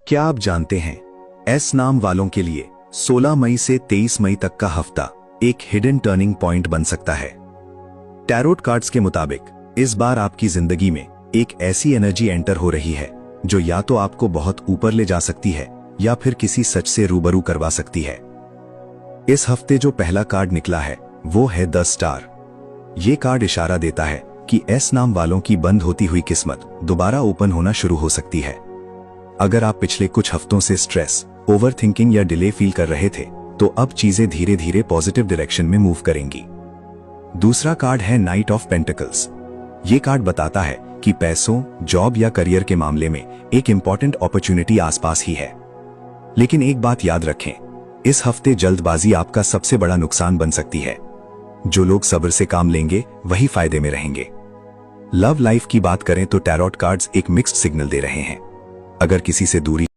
क्या आप जानते हैं, एस नाम वालों के लिए 16 मई से 23 मई तक का हफ्ता एक हिडन टर्निंग पॉइंट बन सकता है। टैरोट कार्ड्स के मुताबिक इस बार आपकी जिंदगी में एक ऐसी एनर्जी एंटर हो रही है जो या तो आपको बहुत ऊपर ले जा सकती है या फिर किसी सच से रूबरू करवा सकती है। इस हफ्ते जो पहला कार्ड निकला है वो है द स्टार। ये कार्ड इशारा देता है कि एस नाम वालों की बंद होती हुई किस्मत दोबारा ओपन होना शुरू हो सकती है। अगर आप पिछले कुछ हफ्तों से स्ट्रेस, ओवरथिंकिंग या डिले फील कर रहे थे तो अब चीजें धीरे धीरे पॉजिटिव डायरेक्शन में मूव करेंगी। दूसरा कार्ड है नाइट ऑफ पेंटिकल्स। ये कार्ड बताता है कि पैसों, जॉब या करियर के मामले में एक इंपॉर्टेंट अपॉर्चुनिटी आसपास ही है। लेकिन एक बात याद रखें, इस हफ्ते जल्दबाजी आपका सबसे बड़ा नुकसान बन सकती है। जो लोग सब्र से काम लेंगे वही फायदे में रहेंगे। लव लाइफ की बात करें तो टैरोट कार्ड्स एक मिक्स्ड सिग्नल दे रहे हैं। अगर किसी से दूरी